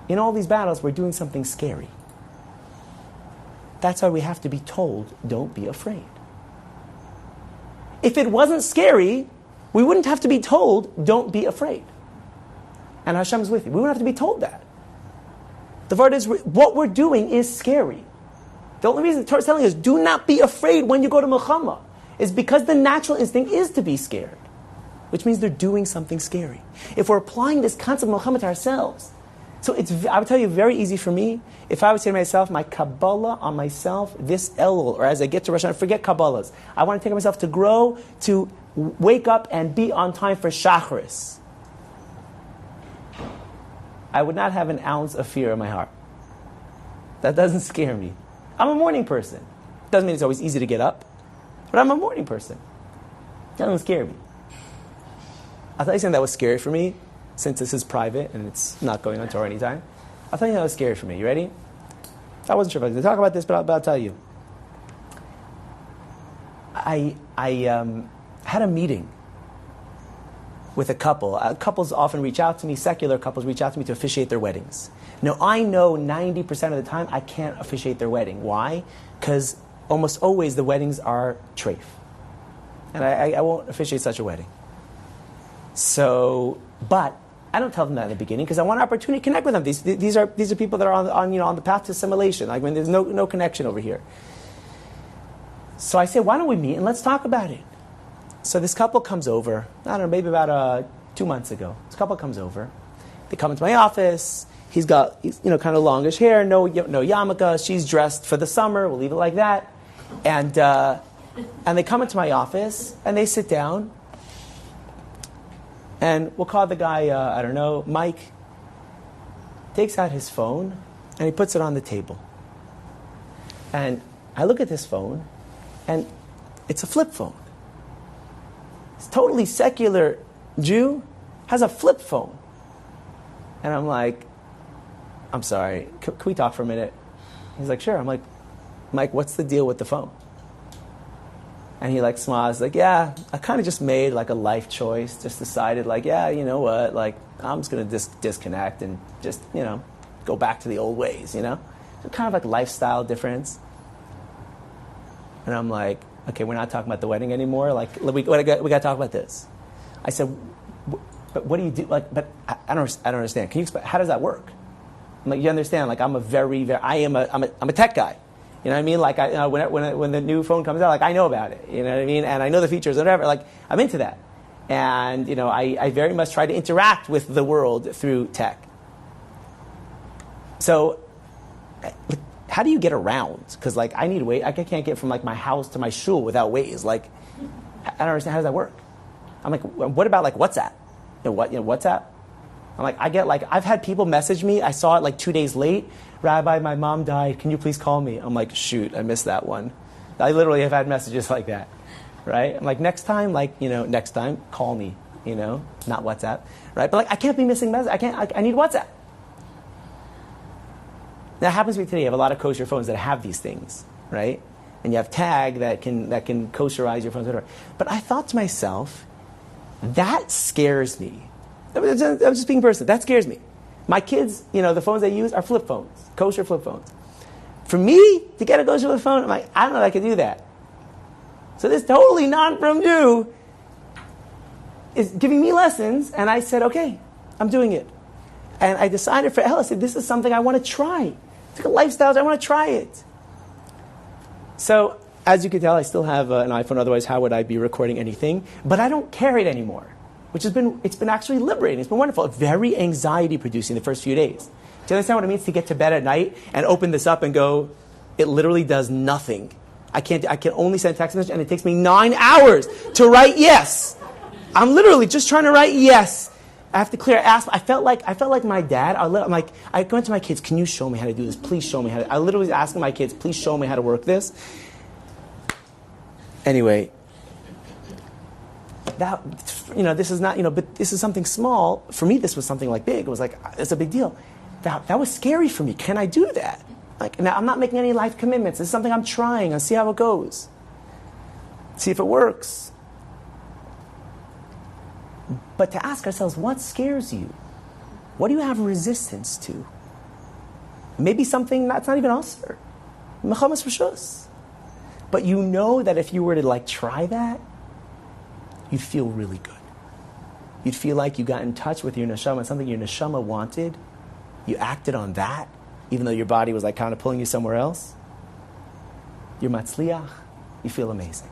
in all these battles, we're doing something scary. That's why we have to be told, don't be afraid. If it wasn't scary, we wouldn't have to be told, don't be afraid. And Hashem is with you. We wouldn't have to be told that. The word is, what we're doing is scary. The only reason the Torah is telling us, do not be afraid when you go to Milchama, is because the natural instinct is to be scared. Which means they're doing something scary. If we're applying this concept of Milchama to ourselves, so I would tell you, very easy for me, if I would say to myself, my Kabbalah on myself, this Elul, or as I get to Rosh Hashanah, forget Kabbalahs. I want to take myself to grow, to wake up and be on time for Shacharis. I would not have an ounce of fear in my heart. That doesn't scare me. I'm a morning person. Doesn't mean it's always easy to get up, but I'm a morning person. That doesn't scare me. I'll tell you something that was scary for me, since this is private and it's not going on TorahAnytime. I'll tell you that was scary for me. You ready? I wasn't sure if I was going to talk about this, but I'll tell you. I had a meeting with a couple. Couples often reach out to me, secular couples reach out to me to officiate their weddings. Now, I know 90% of the time I can't officiate their wedding. Why? Because almost always the weddings are treif. And I won't officiate such a wedding. So, but I don't tell them that in the beginning because I want an opportunity to connect with them. These are people that are on the path to assimilation. Like when there's no connection over here. So I say, why don't we meet and let's talk about it? So this couple comes over. I don't know, maybe about 2 months ago. This couple comes over. They come into my office. He's got kind of longish hair, no yarmulke. She's dressed for the summer. We'll leave it like that. And they come into my office and they sit down. And we'll call the guy, I don't know, Mike. Takes out his phone and he puts it on the table. And I look at this phone and it's a flip phone. This totally secular Jew has a flip phone. And I'm like, I'm sorry, can we talk for a minute? He's like, sure. I'm like, Mike, what's the deal with the phone? And he smiles, yeah, I kind of just made a life choice, just decided yeah, you know what, I'm just going to disconnect and just, go back to the old ways, So kind of lifestyle difference. And I'm like, okay, we're not talking about the wedding anymore. We got to talk about this. I said, but what do you do? But I don't understand. Can you explain? How does that work? I'm like, you understand? I'm a I'm a tech guy. You know what I mean? When the new phone comes out, I know about it. You know what I mean? And I know the features and whatever. I'm into that. And I very much try to interact with the world through tech. So, how do you get around? Because I need Waze. I can't get from my house to my shul without Waze. I don't understand, how does that work? I'm like, what about WhatsApp? WhatsApp? I'm like, I've had people message me. I saw it 2 days late. Rabbi, my mom died. Can you please call me? I'm like, shoot, I missed that one. I literally have had messages like that, right? I'm like, next time, next time, call me, not WhatsApp, right? But I can't be missing messages. I need WhatsApp. Now, it happens to me today. You have a lot of kosher phones that have these things, right? And you have tag that can kosherize your phones, whatever. But I thought to myself, that scares me. I was just being personal. That scares me. My kids, the phones they use are flip phones, kosher flip phones. For me to get a kosher flip phone, I'm like, I don't know if I can do that. So this totally non-from Jew is giving me lessons, and I said, okay, I'm doing it. And I decided for Elle, I said, this is something I want to try. It's like a lifestyle, I want to try it. So, as you can tell, I still have an iPhone, otherwise how would I be recording anything? But I don't carry it anymore. It's been actually liberating. It's been wonderful. Very anxiety producing the first few days. Do you understand what it means to get to bed at night and open this up and go, it literally does nothing. I can only send text message and it takes me 9 hours to write yes. I'm literally just trying to write yes. I have to clear. I felt like my dad. I go into my kids. Can you show me how to do this? Please show me how to. I literally was asking my kids, please show me how to work this. Anyway, this is not, but this is something small. For me, this was something big. It was it's a big deal. That was scary for me. Can I do that? Now I'm not making any life commitments. This is something I'm trying. I'll see how it goes. See if it works. But to ask ourselves, what scares you? What do you have resistance to? Maybe something that's not even asr. Mechamas rishus. But you know that if you were to like try that, you'd feel really good. You'd feel like you got in touch with your neshama, something your neshama wanted. You acted on that, even though your body was like kind of pulling you somewhere else. You're matzliach. You feel amazing.